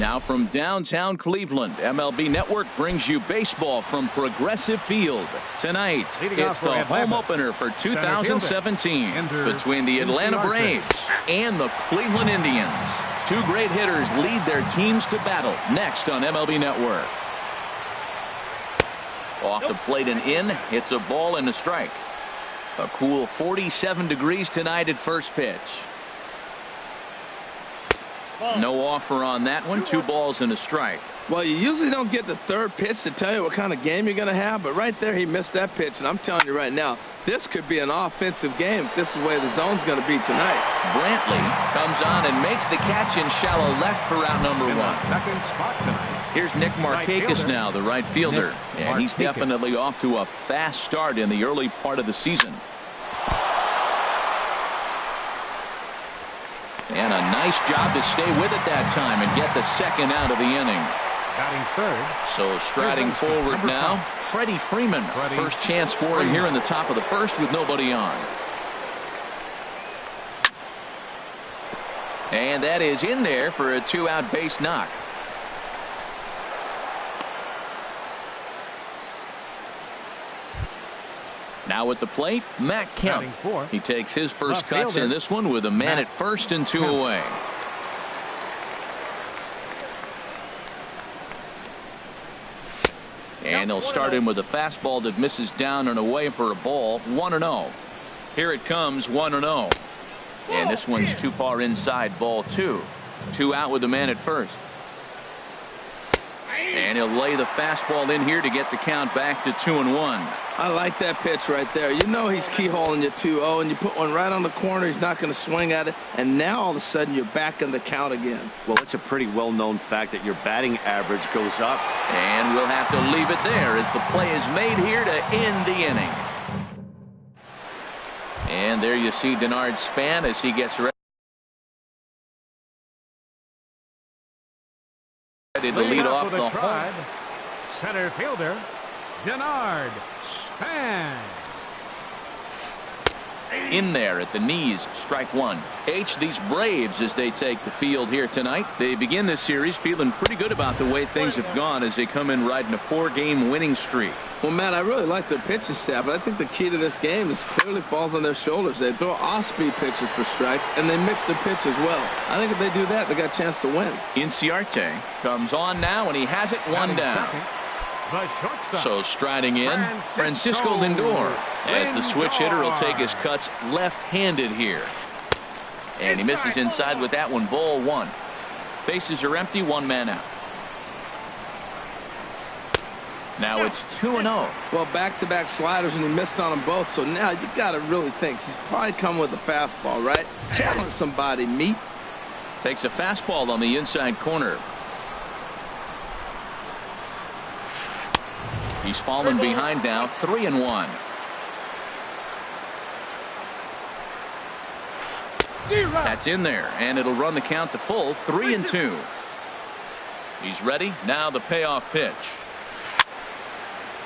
Now from downtown Cleveland, MLB Network brings you baseball from Progressive Field. Tonight, it's the home opener for 2017 between the Atlanta Braves and the Cleveland Indians. Two great hitters lead their teams to battle next on MLB Network. Off the plate and in, it's a ball and a strike. A cool 47 degrees tonight at first pitch. No offer on that one. 2 balls and a strike. Well, you usually don't get the third pitch to tell you what kind of game you're going to have, but right there he missed that pitch, and I'm telling you right now, this could be an offensive game if this is the way the zone's going to be tonight. Brantley comes on and makes the catch in shallow left for out number 1. Second spot tonight. Here's Nick Markakis now, the right fielder, and he's definitely off to a fast start in the early part of the season. And a nice job to stay with it that time and get the second out of the inning. Batting third. So striding forward now, Freddie Freeman. First chance for him here in the top of the first with nobody on. And that is in there for a 2-out base knock. Now at the plate, Matt Kemp. He takes his first cuts in this one with a man at first and 2 away. And he'll start him with a fastball that misses down and away for a ball. 1-0. Here it comes, 1-0. And this one's too far inside, ball 2. 2 out with the man at first. And he'll lay the fastball in here to get the count back to 2-1. I like that pitch right there. You know he's keyholing you 2-0, and you put one right on the corner. He's not going to swing at it. And now all of a sudden you're back in the count again. Well, it's a pretty well-known fact that your batting average goes up. And we'll have to leave it there as the play is made here to end the inning. And there you see Denard Span as he gets ready to lead off the home. Center fielder Denard Span. In there at the knees, strike 1. These Braves as they take the field here tonight. They begin this series feeling pretty good about the way things have gone as they come in riding a 4-game winning streak. Well, Matt, I really like their pitching staff, but I think the key to this game is clearly falls on their shoulders. They throw off-speed pitches for strikes, and they mix their pitch as well. I think if they do that, they got a chance to win. Inciarte comes on now, and he has it 1 down. So striding in, Francisco Lindor, as the switch hitter will take his cuts left-handed here. And he misses inside with that one, ball 1. Bases are empty, 1 man out. Now it's 2-0. Well, back-to-back sliders, and he missed on them both. So now you got to really think he's probably coming with a fastball, right? Challenge somebody, meat. Takes a fastball on the inside corner. He's fallen behind now, 3-1. That's in there, and it'll run the count to full, 3-2. He's ready. Now the payoff pitch.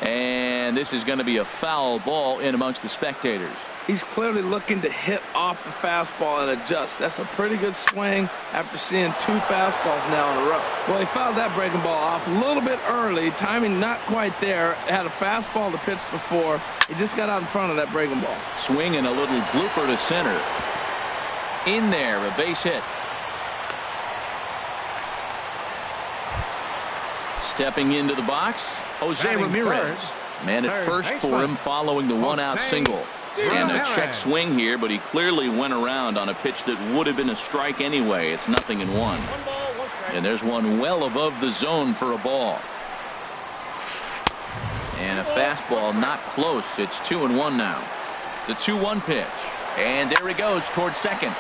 And this is going to be a foul ball in amongst the spectators. He's clearly looking to hit off the fastball and adjust. That's a pretty good swing after seeing 2 fastballs now in a row. Well, he fouled that breaking ball off a little bit early. Timing not quite there. Had a fastball to pitch before. He just got out in front of that breaking ball. Swing and a little blooper to center. In there, a base hit. Stepping into the box, Jose Ramirez. Man at first for him following the 1-out single. And a check swing here, but he clearly went around on a pitch that would have been a strike anyway. It's 0-1. And there's one well above the zone for a ball. And a fastball not close. It's 2-1 now. The 2-1 pitch. And there he goes towards second.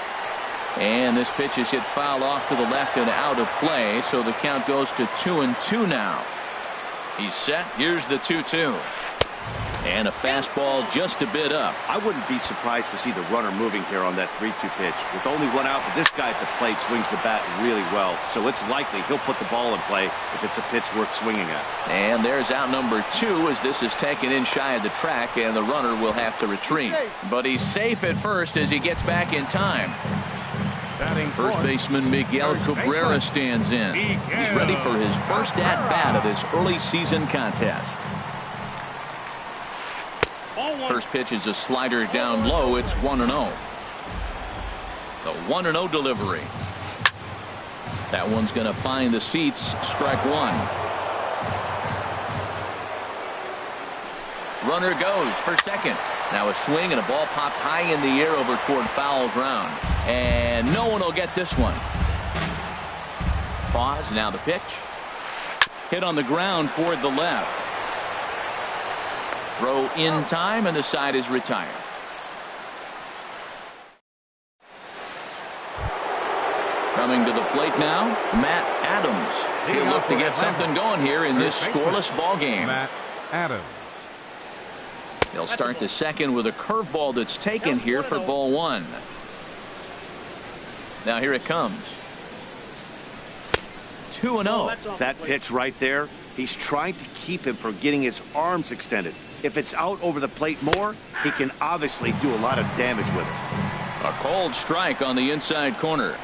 And this pitch is hit foul off to the left and out of play, so the count goes to 2-2 now. He's set. Here's the 2-2. And a fastball just a bit up. I wouldn't be surprised to see the runner moving here on that 3-2 pitch. With only 1 out, but this guy at the plate swings the bat really well, so it's likely he'll put the ball in play if it's a pitch worth swinging at. And there's out number 2 as this is taken in shy of the track, and the runner will have to retreat. But he's safe at first as he gets back in time. Batting First fourth, baseman Miguel third Cabrera baseman stands in. He's ready for his first at-bat of this early season contest. First pitch is a slider down low. It's 1-0. The 1-0 delivery. That one's going to find the seats. Strike one. Runner goes for second. Now a swing and a ball popped high in the air over toward foul ground. And no one will get this one. Pause. Now the pitch. Hit on the ground toward the left. Throw in time, and the side is retired. Coming to the plate now, Matt Adams. He'll look to get something going here in this scoreless ball game. Matt Adams. They'll start the second with a curveball that's taken here for ball one. Now here it comes. 2-0. That pitch right there, he's trying to keep him from getting his arms extended. If it's out over the plate more, he can obviously do a lot of damage with it. A cold strike on the inside corner.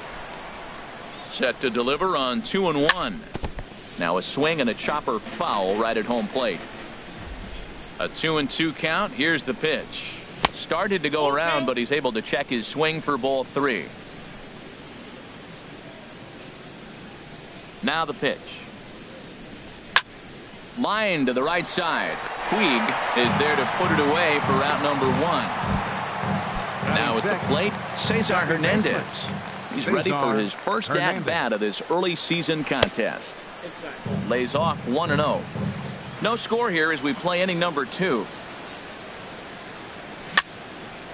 Set to deliver on 2-1. Now a swing and a chopper foul right at home plate. A 2-2 count. Here's the pitch. Started to go around, but he's able to check his swing for ball three. Now the pitch. Line to the right side. Puig is there to put it away for out number one. Now at the plate, Cesar Hernandez. He's ready for his first at-bat of this early season contest. Lays off 1-0. No score here as we play inning number two.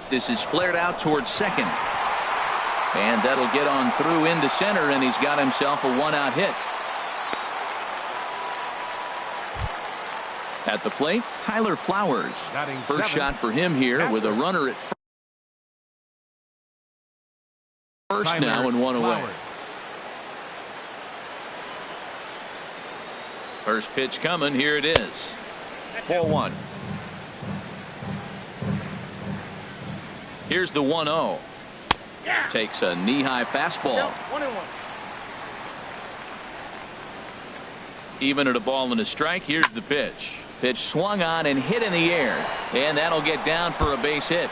This is flared out towards second. And that'll get on through into center, and he's got himself a one-out hit. At the plate, Tyler Flowers. First shot for him here with a runner at first now and one away. First pitch coming. Here it is. 4-1. Here's the 1-0. Takes a knee-high fastball. Even at a ball and a strike. Here's the pitch. Pitch swung on and hit in the air. And that'll get down for a base hit.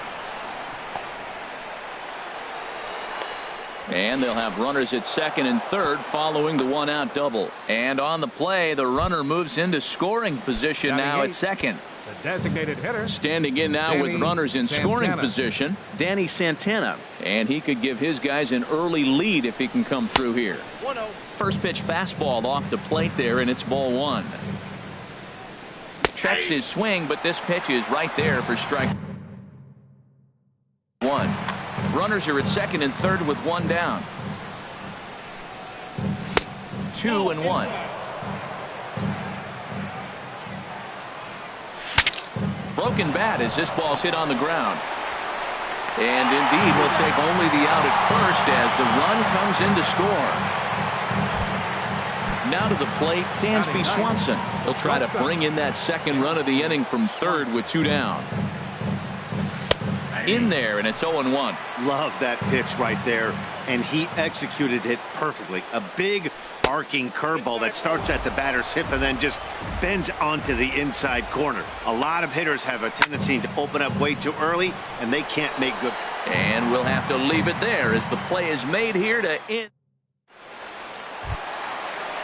And they'll have runners at second and third following the one-out double. And on the play, the runner moves into scoring position now at second. The designated hitter. Standing in now with runners in scoring position, Danny Santana. And he could give his guys an early lead if he can come through here. 1-0. First pitch fastball off the plate there, and it's ball one. Checks his swing, but this pitch is right there for strike one. Runners are at second and third with one down. 2-1. Broken bat as this ball's hit on the ground. And indeed will take only the out at first as the run comes in to score. Now to the plate, Dansby Swanson. He'll try to bring in that second run of the inning from third with two down. In there, and it's 0-1. Love that pitch right there, and he executed it perfectly. A big arcing curveball that starts at the batter's hip and then just bends onto the inside corner. A lot of hitters have a tendency to open up way too early, and they can't make good. And we'll have to leave it there as the play is made here to end.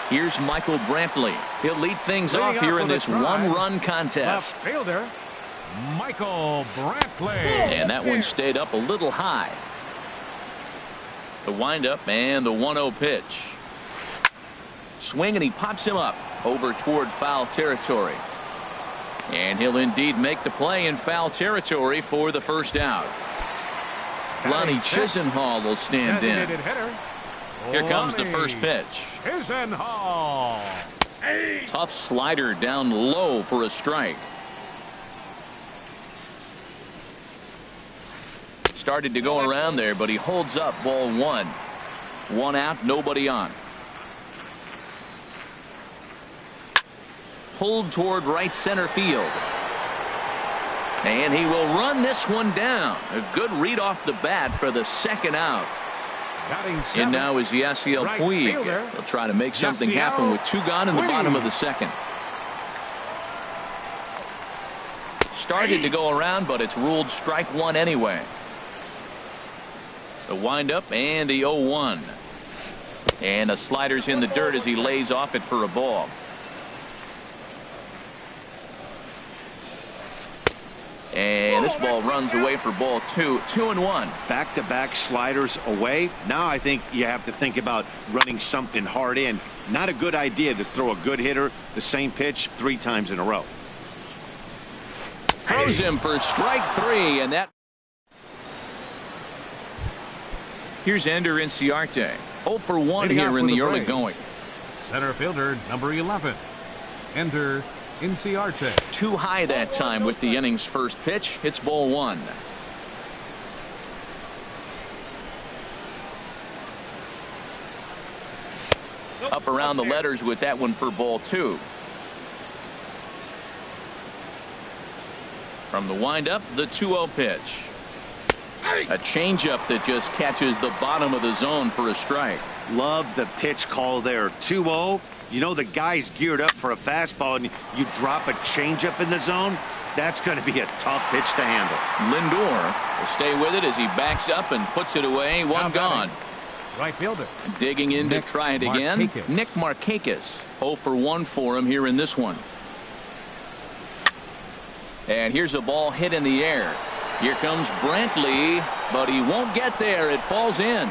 Here's Michael Brantley. He'll lead things off here in this one-run contest. Left fielder, Michael Brantley. And that one stayed up a little high. The windup and the 1-0 pitch. Swing, and he pops him up over toward foul territory. And he'll indeed make the play in foul territory for the first out. Lonnie Chisenhall will stand in. Here comes the first pitch. Chisenhall. Tough slider down low for a strike. Started to go around there, but he holds up ball one. One out, nobody on. Pulled toward right center field. And he will run this one down. A good read off the bat for the second out. Batting In seventh, now is Yasiel right Puig. fielder, They'll try to make something Yasiel happen with 2 gone in the bottom of the second. Started to go around, but it's ruled strike 1 anyway. The windup and the 0-1. And a slider's in the dirt as he lays off it for a ball. And this ball runs away for ball 2. 2-1. Back-to-back sliders away. Now I think you have to think about running something hard in. Not a good idea to throw a good hitter the same pitch 3 times in a row. Throws him for strike 3, and that. Here's Ender Inciarte. 0 for 1 Hitting out here in for the the early Braves. going. Center fielder, number 11. Enter Inciarte. Too high that time with the inning's first pitch. It's ball 1. Up around the letters with that one for ball 2. From the windup, the 2-0 pitch. A changeup that just catches the bottom of the zone for a strike. Love the pitch call there. 2-0. You know the guy's geared up for a fastball, and you drop a changeup in the zone. That's going to be a tough pitch to handle. Lindor will stay with it as he backs up and puts it away. 1 gone. Right fielder. Digging in to Nick try it again. Markakis. Nick Markakis. 0 for 1 for him here in this one. And here's a ball hit in the air. Here comes Brantley, but he won't get there. It falls in.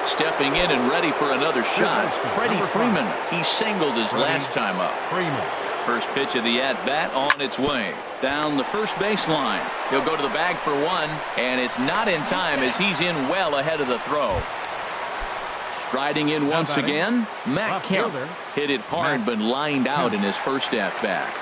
Stepping in and ready for another shot. Freddie Freeman. He singled his last time up. Freeman. First pitch of the at-bat on its way. Down the first baseline. He'll go to the bag for 1, and it's not in time as he's in well ahead of the throw. Striding in once again, Matt Kemp. Hit it hard but lined out in his first at-bat.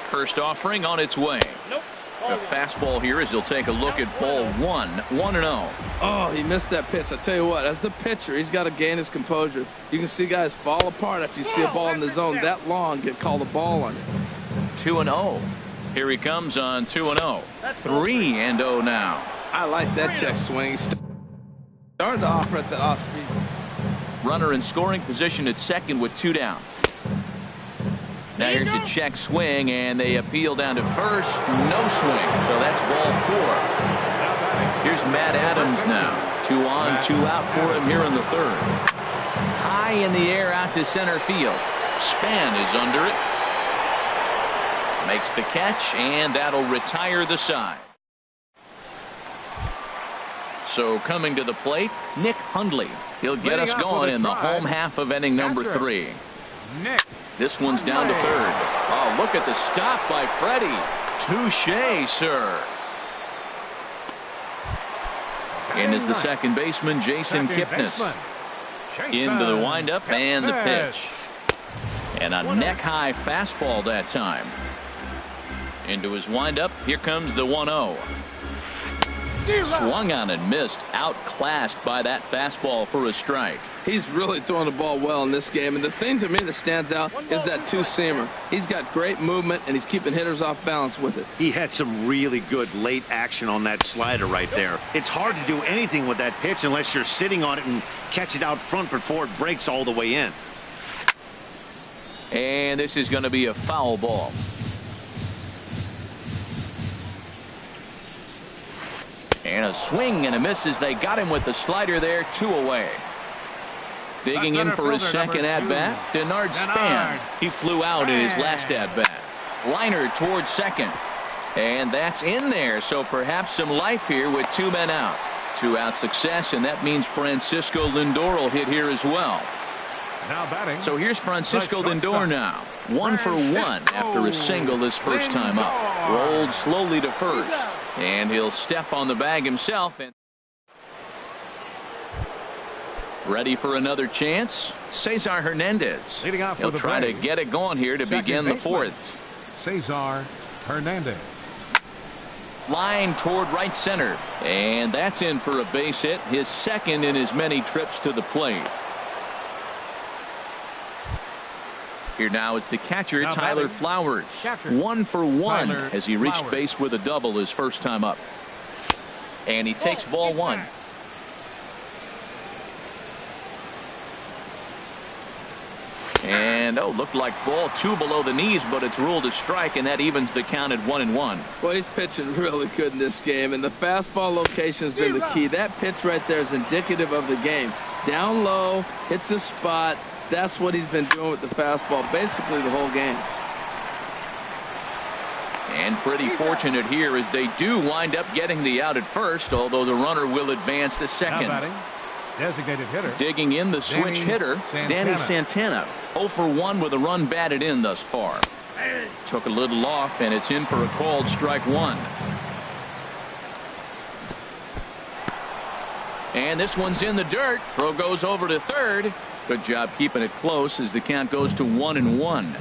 First offering on its way. The fastball here as he'll take a look at ball 1. 1-0. Oh, he missed that pitch. I tell you what, as the pitcher, he's got to gain his composure. You can see guys fall apart after you see a ball in the zone that long get called a ball on it. 2-0. Here he comes on 2-0. 3-0 now. I like that check swing. Started to offer at the off speed. Runner in scoring position at second with 2 down. Now here's a check swing, and they appeal down to first. No swing, so that's ball 4. Here's Matt Adams now. 2 on, 2 out for him here in the third. High in the air out to center field. Span is under it. Makes the catch, and that'll retire the side. So coming to the plate, Nick Hundley. He'll get us going in the home half of inning number 3. Nick. This one's down to third. Oh, look at the stop by Freddie. Touché, sir. In is the second baseman, Jason Kipnis. Into the windup and the pitch. And a neck-high fastball that time. Into his windup. Here comes the 1-0. Swung on and missed. Outclassed by that fastball for a strike. He's really throwing the ball well in this game, and the thing to me that stands out is that 2-seamer. He's got great movement, and he's keeping hitters off balance with it. He had some really good late action on that slider right there. It's hard to do anything with that pitch unless you're sitting on it and catch it out front before it breaks all the way in. And this is going to be a foul ball. And a swing and a miss as they got him with the slider there. 2 away. Digging in for his second at-bat, Denard Span. He flew out in his last at-bat. Liner towards second. And that's in there, so perhaps some life here with 2 men out. 2-out success, and that means Francisco Lindor will hit here as well. Now batting. So here's Francisco Lindor now. 1 for 1 after a single this first time up. Rolled slowly to first. And he'll step on the bag himself. And ready for another chance. Cesar Hernandez. Leading off for He'll the try to Braves. get it going here to Second begin the baseman. 4th. Cesar Hernandez. Line toward right center. And that's in for a base hit. His second in his many trips to the plate. Here now is the catcher, Now Tyler batting. Flowers. Catcher, 1 for 1 Tyler as he reached Flowers. base with a double his first time up. And he takes ball 1. And looked like ball 2 below the knees, but it's ruled a strike, and that evens the count at 1-1. Well, he's pitching really good in this game, and the fastball location has been the key. That pitch right there is indicative of the game. Down low, hits a spot. That's what he's been doing with the fastball basically the whole game. And pretty fortunate here as they do wind up getting the out at first, although the runner will advance to Now second. batting. Designated hitter. Digging in the switch hitter, Danny Santana. 0 for 1 with a run batted in thus far. Took a little off, and it's in for a called strike 1. And this one's in the dirt. Throw goes over to third. Good job keeping it close as the count goes to 1-1.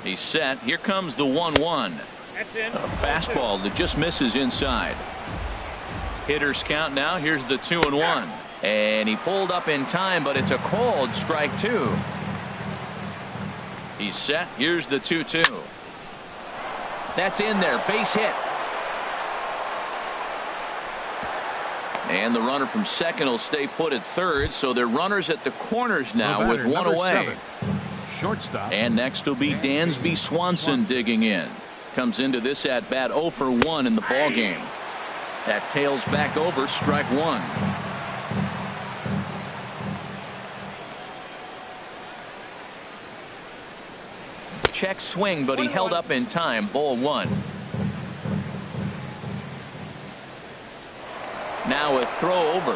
He's set. Here comes the 1-1. A fastball that just misses inside. Hitters count now. Here's the 2-1. And he pulled up in time, but it's a called strike 2. He's set. Here's the 2-2. That's in there. Base hit. And the runner from second will stay put at third, so they're runners at the corners now with 1 away. 7. Shortstop. And next will be Dansby Swanson digging in. Comes into this at bat 0 for 1 in the ball game. That tails back over strike 1. Check swing, but he held up in time. Ball 1. Now a throw over.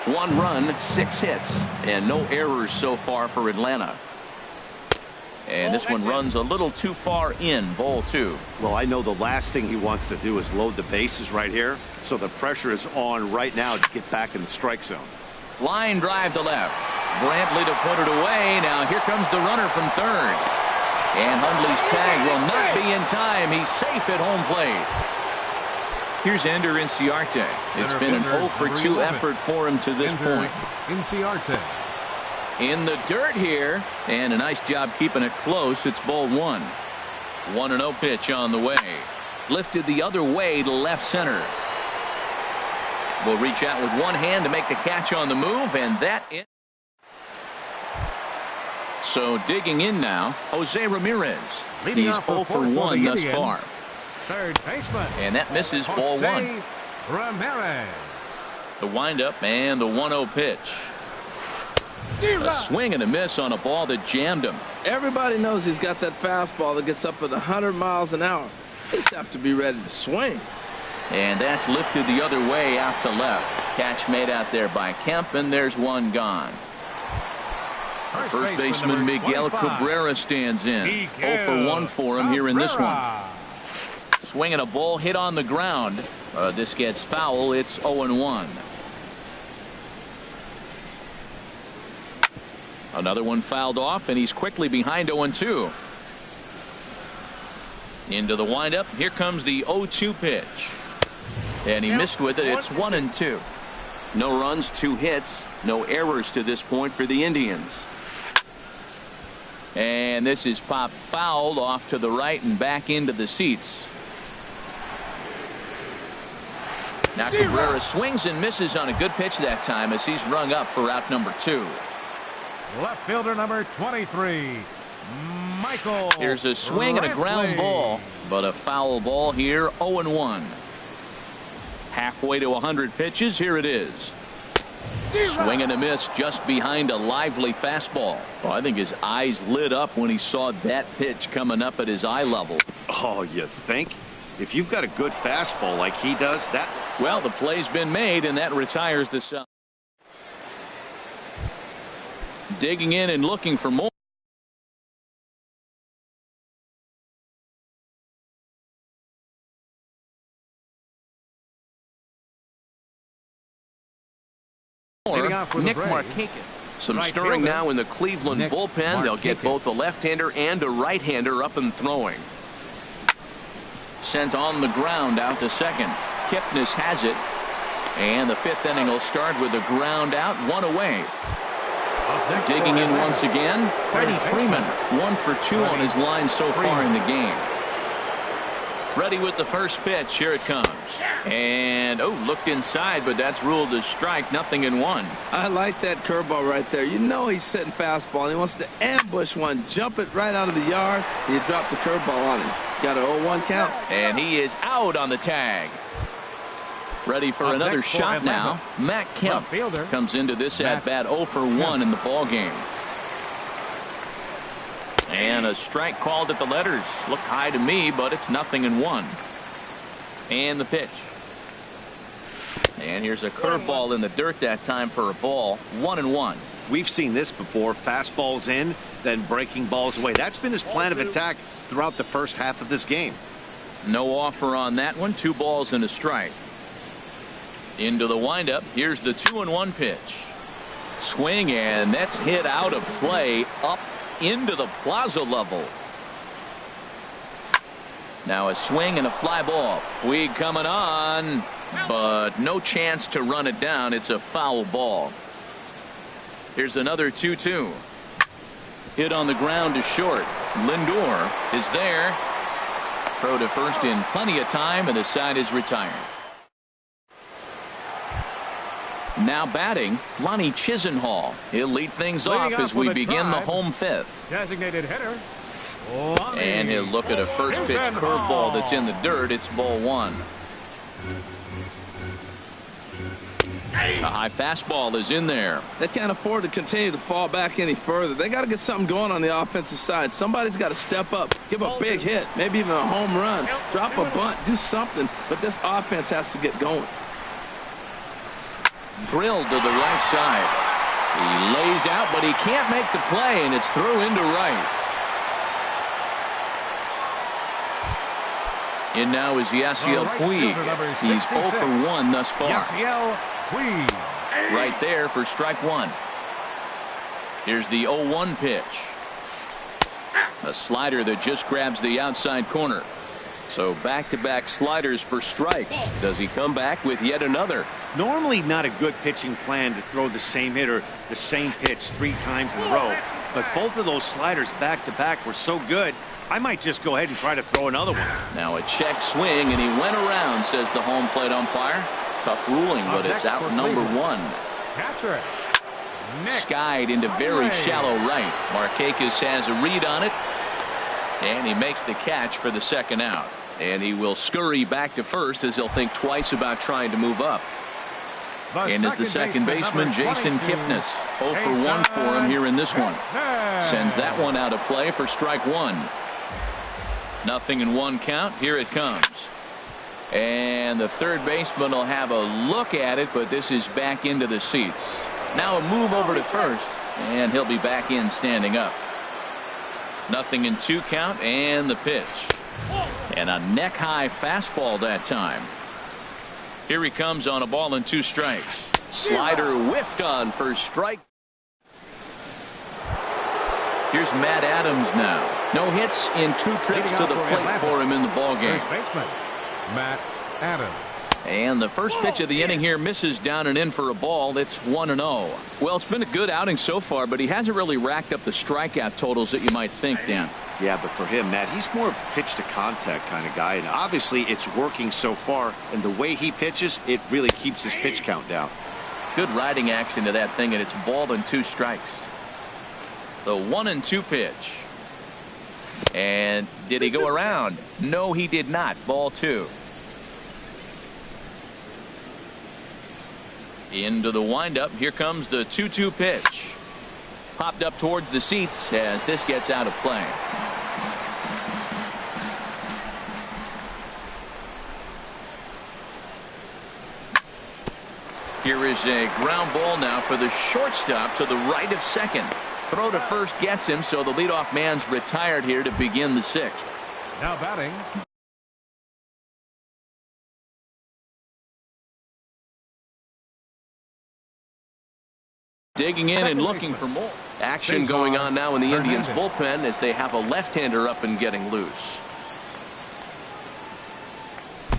1 run, 6 hits, and no errors so far for Atlanta. And this one runs a little too far in. Ball 2. Well, I know the last thing he wants to do is load the bases right here, so the pressure is on right now to get back in the strike zone. Line drive to left. Brantley to put it away. Now here comes the runner from third. And Hundley's tag will not be in time. He's safe at home plate. Here's Ender Inciarte. It's been an 0 for 2 effort for him to this point. Inciarte. In the dirt here, and a nice job keeping it close. It's ball 1. 1-0 pitch on the way. Lifted the other way to left center. Will reach out with one hand to make the catch on the move, and that in. So digging in now, Jose Ramirez. Leading He's off 0 for 1 thus far. Third baseman. And that misses ball 1. Jose Ramirez. The windup and the 1-0 pitch. A swing and a miss on a ball that jammed him. Everybody knows he's got that fastball that gets up at 100 miles an hour. They just have to be ready to swing. And that's lifted the other way out to left. Catch made out there by Kemp, and there's one gone. First baseman Miguel Cabrera stands in. 0 for 1 for him here in this one. Swinging a ball hit on the ground. This gets foul. It's 0-1. Another one fouled off, and he's quickly behind 0-2. Into the windup. Here comes the 0-2 pitch. And he missed with it. It's 1-2. No runs, 2 hits, no errors to this point for the Indians. And this is popped fouled off to the right and back into the seats. Now Cabrera swings and misses on a good pitch that time as he's rung up for out number 2. Left fielder number 23, Michael. Here's a swing and a ground ball, but a foul ball here. 0-1. Halfway to 100 pitches. Here it is. Swing and a miss just behind a lively fastball. Well, I think his eyes lit up when he saw that pitch coming up at his eye level. Oh, you think? If you've got a good fastball like he does, that. Well, the play's been made, and that retires the side. Digging in and looking for more. Nick Markakis. Some Right stirring fielder, now in the Cleveland Nick bullpen. They'll get Markakis. both a left-hander and a right-hander up and throwing. Sent on the ground out to second. Kipnis has it. And the 5th inning will start with a ground out, 1 away. Digging in once again, Freddie Freeman, 1 for 2 on his line so far in the game. Ready with the first pitch. Here it comes. And, looked inside, but that's ruled a strike. 0-1. I like that curveball right there. You know he's setting fastball, and he wants to ambush one, jump it right out of the yard, and you drop the curveball on him. Got an 0-1 count. And he is out on the tag. Ready for another shot now. Matt Kemp comes into this at-bat 0 for 1 in the ball game. And a strike called at the letters. Looked high to me, but it's 0-1. And the pitch. And here's a curveball in the dirt that time for a ball. 1-1. We've seen this before. Fastballs in, then breaking balls away. That's been his plan of attack throughout the first half of this game. No offer on that one. 2 balls and a strike. Into the windup. Here's the 2-1 pitch. Swing, and that's hit out of play up into the plaza level. Now a swing and a fly ball. Puig coming on, but no chance to run it down. It's a foul ball. Here's another 2-2. Hit on the ground to short. Lindor is there. Throw to first in plenty of time, and the side is retired. Now batting, Lonnie Chisenhall. He'll lead things off as we begin the home fifth. Designated hitter. And he'll look at a first pitch curveball that's in the dirt. It's ball 1. A high fastball is in there. They can't afford to continue to fall back any further. They got to get something going on the offensive side. Somebody's got to step up, give a big hit, maybe even a home run, drop a bunt, do something. But this offense has to get going. Drilled to the right side. He lays out, but he can't make the play, and it's through into right. And now is Yasiel Puig. He's 0 for 1 thus far. Yasiel Puig. Right there for strike 1. Here's the 0-1 pitch. A slider that just grabs the outside corner. So back-to-back sliders for strikes. Does he come back with yet another? Normally not a good pitching plan to throw the same hitter the same pitch 3 times in a row, but both of those sliders back-to-back were so good, I might just go ahead and try to throw another one. Now a check swing, and he went around, says the home plate umpire. Tough ruling, but it's out number 1. Catcher. Skied into very shallow right. Markakis has a read on it, and he makes the catch for the second out. And he will scurry back to first as he'll think twice about trying to move up. And as the second baseman, Jason Kipnis. 0 for 1 for him here in this one. Sends that one out of play for strike 1. 0-1 count. Here it comes. And the third baseman will have a look at it, but this is back into the seats. Now a move over to first, and he'll be back in standing up. 0-2 count, and the pitch. And a neck-high fastball that time. Here he comes on a ball and 2 strikes. Slider whiffed on for strike. Here's Matt Adams now. No hits in 2 trips to the plate for him in the ballgame. Matt Adams. And the first pitch of the inning here misses down and in for a ball. It's 1-0. Well, it's been a good outing so far, but he hasn't really racked up the strikeout totals that you might think, Dan. Yeah, but for him, Matt, he's more of a pitch to contact kind of guy, and obviously it's working so far, and the way he pitches, it really keeps his pitch count down. Good riding action to that thing, and it's ball and 2 strikes. The 1-2 pitch. And did he go around? No, he did not. Ball 2. Into the windup. Here comes the 2-2 pitch. Popped up towards the seats as this gets out of play. Here is a ground ball now for the shortstop to the right of second. Throw to first gets him, so the leadoff man's retired here to begin the 6th. Now batting. Digging in and looking for more. Action going on now in the Indians bullpen as they have a left-hander up and getting loose.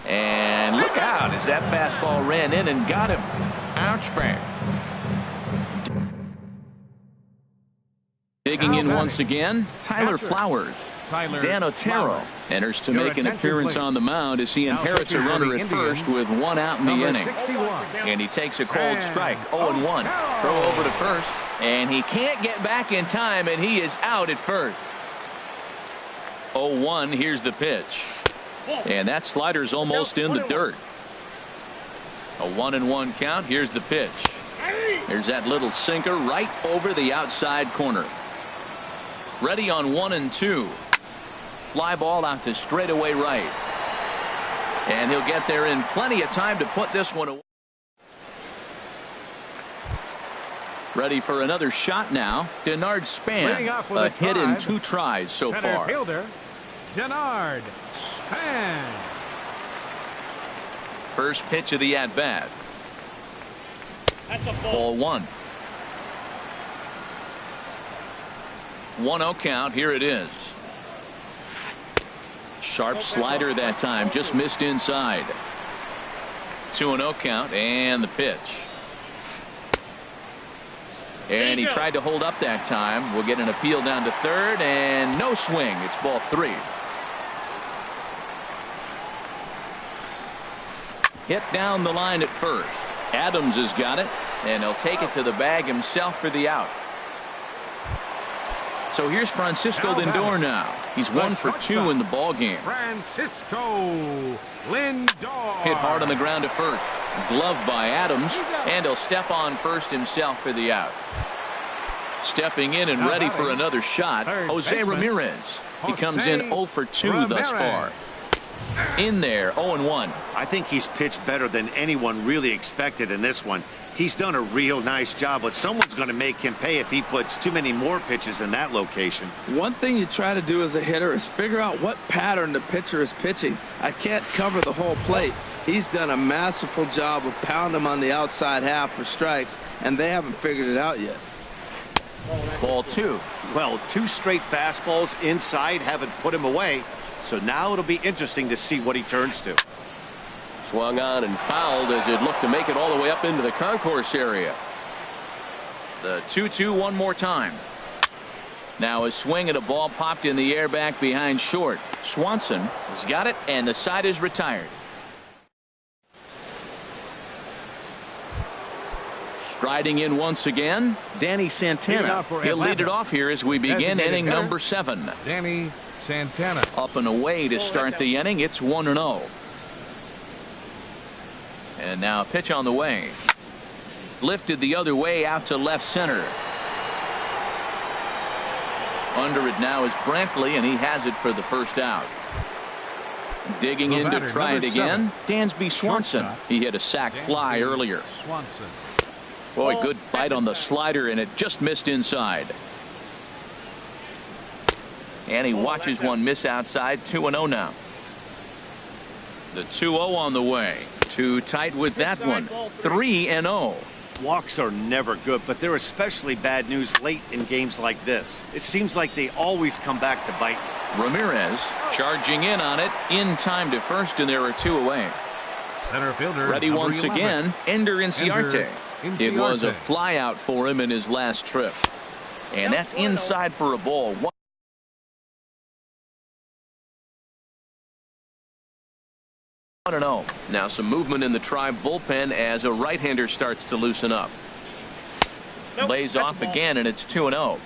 And look out as that fastball ran in and got him. Ouch, bang. Digging in once again, Tyler Flowers. Dan Otero Flowers. enters to Your make an attention, appearance please. on the mound as he Now inherits a pitching for runner the at first Indians, with one out in the number inning. 61. And he takes a cold And strike, 0-1. Throw over to first, and he can't get back in time, and he is out at first. 0-1, here's the pitch. And that slider's almost in the dirt. A 1-1 count, here's the pitch. There's that little sinker right over the outside corner. Ready on 1-2. Fly ball out to straightaway right. And he'll get there in plenty of time to put this one away. Ready for another shot now. Denard Span. A hit in 2 tries so Center far. fielder, Denard Span. First pitch of the at-bat. That's a Ball 1. 1-0 count. Here it is. Sharp slider that time. Just missed inside. 2-0 count and the pitch. And he tried to hold up that time. We'll get an appeal down to third and no swing. It's ball 3. Hit down the line at first. Adams has got it, and he'll take it to the bag himself for the out. So here's Francisco Lindor now. He's 1 for 2 in the ball game. Francisco Lindor. Hit hard on the ground to first. Gloved by Adams, and he'll step on first himself for the out. Stepping in and ready for another shot, Jose Ramirez. He comes in 0 for 2 thus far. In there, 0-1. I think he's pitched better than anyone really expected in this one. He's done a real nice job, but someone's going to make him pay if he puts too many more pitches in that location. One thing you try to do as a hitter is figure out what pattern the pitcher is pitching. I can't cover the whole plate. He's done a masterful job of pounding him on the outside half for strikes, and they haven't figured it out yet. Ball 2. Well, 2 straight fastballs inside haven't put him away. So now it'll be interesting to see what he turns to. Swung on and fouled as it looked to make it all the way up into the concourse area. The 2-2 one more time. Now a swing at a ball popped in the air back behind short. Swanson has got it, and the side is retired. Striding in once again, Danny Santana. He'll lead it off here as we begin inning number 7. Danny Santana. Up and away to start the inning. It's 1-0. And now a pitch on the way. Lifted the other way out to left center. Under it now is Brantley, and he has it for the first out. Digging in to try it again, Dansby Swanson. He hit a sac fly earlier. Swanson. Boy, good bite on the slider, and it just missed inside. And he watches one miss outside. 2-0 now. The 2-0 on the way. Too tight with that one. 3-0. Walks are never good, but they're especially bad news late in games like this. It seems like they always come back to bite. Ramirez charging in on it in time to first, and there are 2 away. Center fielder. Ready number once 11. again, Ender Inciarte. It was a Inciarte. fly out for him in his last trip. And that's inside for a ball. 1-0. Now some movement in the Tribe bullpen as a right-hander starts to loosen up. Lays off again, and it's 2-0.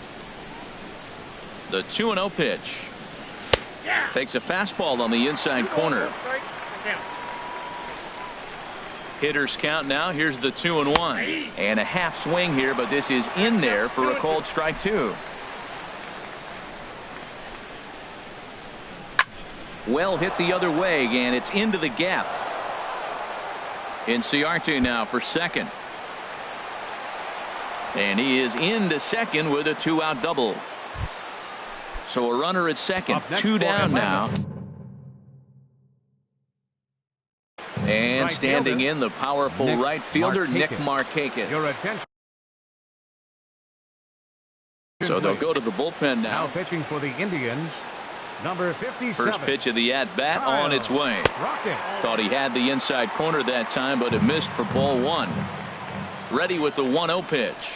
The 2-0 pitch. Takes a fastball on the inside corner. Hitters count now. Here's the 2-1. And a half swing here, but this is in there for a called strike 2. Well hit the other way, and it's into the gap. Inciarte now for second. And he is into second with a 2-out double. So a runner at second, 2 down now. And standing in, the powerful right fielder, Nick Markakis. Your attention. So they'll go to the bullpen Now now. pitching for the Indians, number 57. First pitch of the at-bat on its way. Rocket. Thought he had the inside corner that time, but it missed for ball 1. Ready with the 1-0 pitch.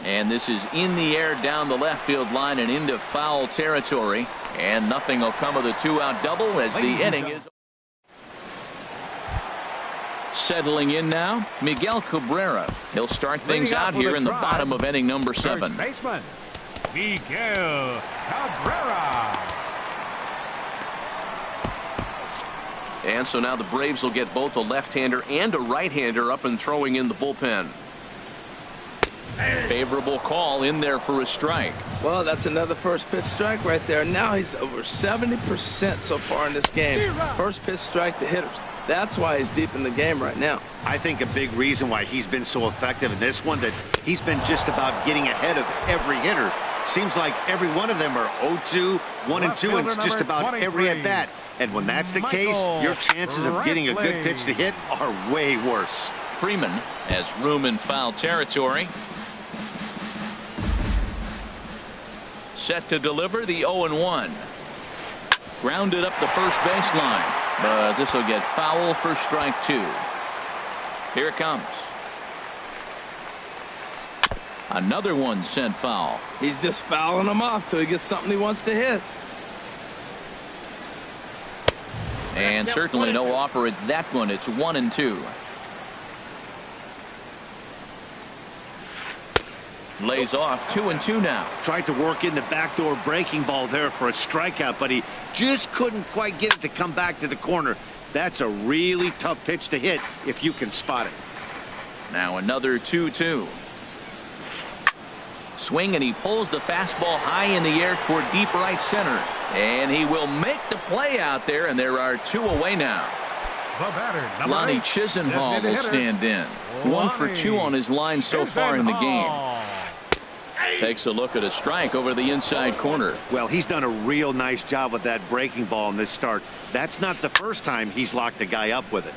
And this is in the air down the left field line and into foul territory. And nothing will come of the 2-out double as the inning is. Settling in now, Miguel Cabrera. He'll start things out here in the bottom of inning number 7. First baseman, Miguel Cabrera. And so now the Braves will get both a left-hander and a right-hander up and throwing in the bullpen. Favorable call in there for a strike. Well, that's another first pitch strike right there. Now he's over 70% so far in this game. First pitch strike to hitters. That's why he's deep in the game right now. I think a big reason why he's been so effective in this one, that he's been just about getting ahead of every hitter. Seems like every one of them are 0-2, 1-2, and it's just about every at-bat. And when that's the case, your chances of getting a good pitch to hit are way worse. Freeman has room in foul territory. Set to deliver the 0-1. Grounded up the first baseline, but this will get foul for strike 2. Here it comes. Another one sent foul. He's just fouling them off till he gets something he wants to hit. And certainly no offer at that one. It's 1-2. Lays off 2-2 now. Tried to work in the backdoor breaking ball there for a strikeout, but he just couldn't quite get it to come back to the corner. That's a really tough pitch to hit if you can spot it. Now another 2-2. Swing, and he pulls the fastball high in the air toward deep right center. And he will make the play out there, and there are 2 away now. The batter, Lonnie Chisenhall will stand in. 1 for 2 on his line so far in the game. Takes a look at a strike over the inside corner. Well, he's done a real nice job with that breaking ball in this start. That's not the first time he's locked a guy up with it.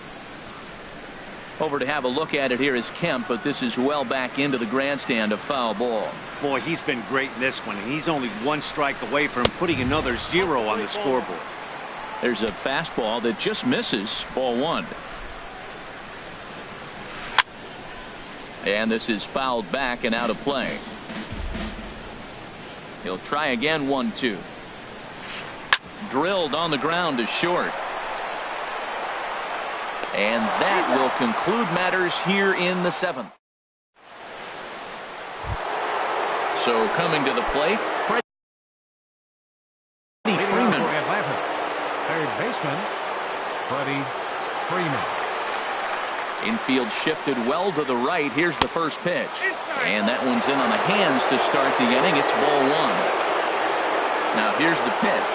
Over to have a look at it here is Kemp, but this is well back into the grandstand of foul ball. Boy, he's been great in this one, and he's only 1 strike away from putting another 0 on the scoreboard. There's a fastball that just misses. Ball 1. And this is fouled back and out of play. He'll try again. 1-2. Drilled on the ground to short. And that will conclude matters here in the 7th. So coming to the plate, Freddie Freeman. Third baseman, Freddie Freeman. Infield shifted well to the right. Here's the first pitch. And that one's in on the hands to start the inning. It's ball 1. Now here's the pitch.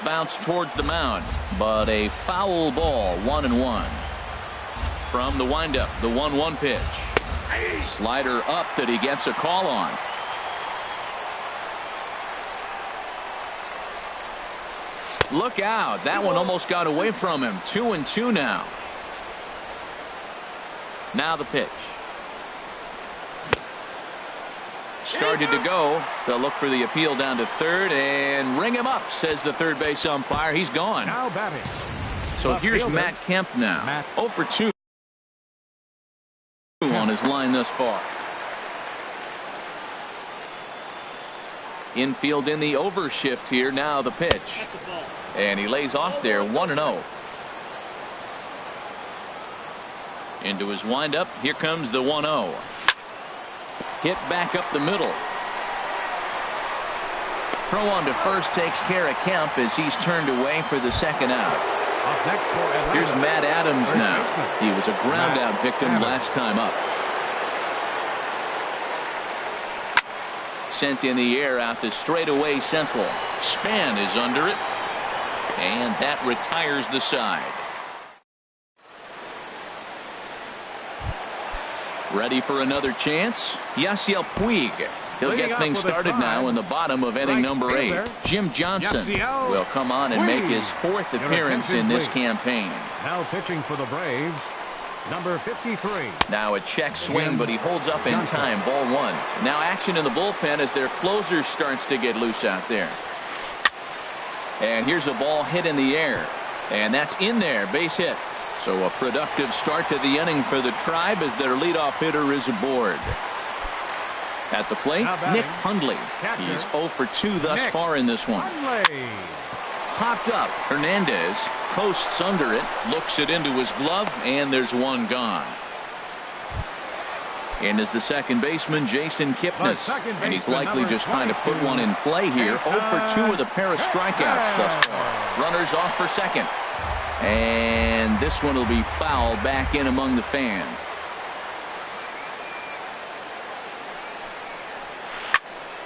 Bounce towards the mound, but a foul ball. 1-1. From the windup, the 1-1 pitch. Slider up that he gets a call on. Look out. That one almost got away from him. 2-2 now. Now the pitch. Started to go. They'll look for the appeal down to third and ring him up, says the third base umpire. He's gone. Now batting. So here's Matt Kemp now. 0 for 2 on his line thus far. Infield in the overshift here. Now the pitch. And he lays off there. 1-0. Into his windup. Here comes the 1-0. Hit back up the middle. Throw on to first takes care of Kemp as he's turned away for the second out. Here's Matt Adams now. He was a ground out victim last time up. Sent in the air out to straightaway central. Span is under it. And that retires the side. Ready for another chance? Yasiel Puig. He'll get things started now in the bottom of inning number 8. Jim Johnson will come on and make his 4th appearance in this campaign. Now pitching for the Braves, number 53. Now a check swing, but he holds up in time. Ball 1. Now action in the bullpen as their closer starts to get loose out there. And here's a ball hit in the air. And that's in there. Base hit. So a productive start to the inning for the Tribe as their leadoff hitter is aboard. At the plate, Nick Hundley. He's 0 for 2 thus far in this one. Popped up. Hernandez coasts under it, looks it into his glove, and there's one gone. And is the second baseman, Jason Kipnis. And he's likely just trying to put one in play here. 0 for 2 with a pair of strikeouts thus far. Runners off for second. And this one will be foul back in among the fans.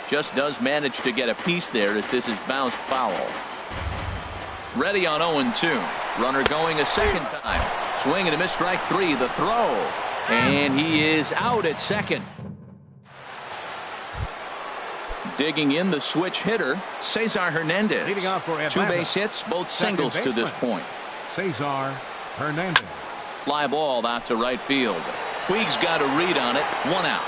Just does manage to get a piece there as this is bounced foul. Ready on 0-2. Runner going a second time. Swing and a miss, strike 3. The throw. And he is out at second. Digging in the switch hitter, Cesar Hernandez. Leading off for Atlanta. 2 base hits, both singles to this point. Cesar Hernandez. Fly ball out to right field. Puig's got a read on it. 1 out.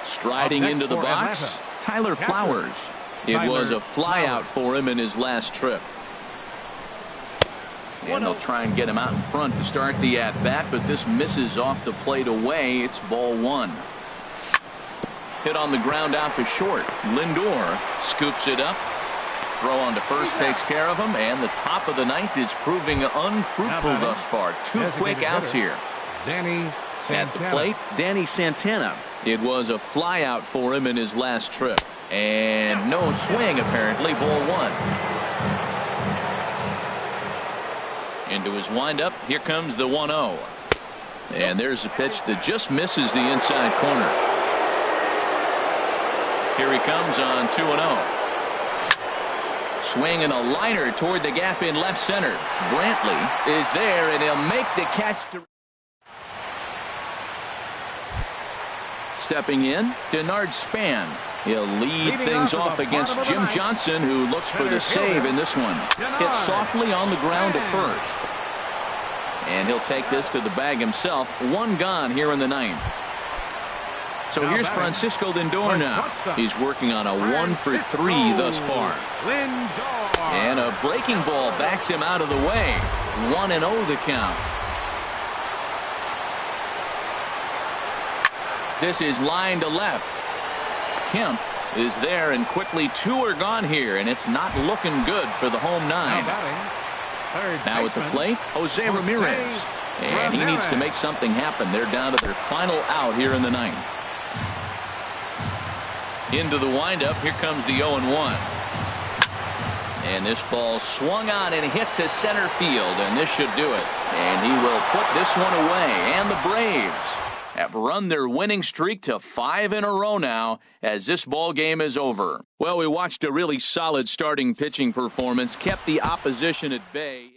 Striding into the box, Atlanta. Tyler Flowers. It was a fly out for him in his last trip. And they'll try and get him out in front to start the at-bat, but this misses off the plate away. It's ball 1. Hit on the ground out to short. Lindor scoops it up. Throw on to first takes care of him, and the top of the ninth is proving unfruitful thus far. 2 quick outs here. Danny Santana. At the plate, Danny Santana. It was a fly out for him in his last trip. And no swing, apparently. Ball 1. Into his windup. Here comes the 1-0. And there's a pitch that just misses the inside corner. Here he comes on 2-0. Swing and a liner toward the gap in left center. Brantley is there, and he'll make the catch. Stepping in, Denard Span. He'll lead things off against Jim Johnson, who looks for the save in this one. Hit softly on the ground to first. And he'll take this to the bag himself. 1 gone here in the 9th. So here's Francisco Lindor now. He's working on a 1 for 3 thus far. And a breaking ball backs him out of the way. 1-0 the count. This is line to left. Kemp is there, and quickly 2 are gone here, and it's not looking good for the home 9. Now at the plate, Jose Ramirez. And he needs to make something happen. They're down to their final out here in the 9th. Into the windup, here comes the 0-1. And this ball swung on and hit to center field, and this should do it. And he will put this one away. And the Braves have run their winning streak to 5 in a row now as this ball game is over. Well, we watched a really solid starting pitching performance, kept the opposition at bay.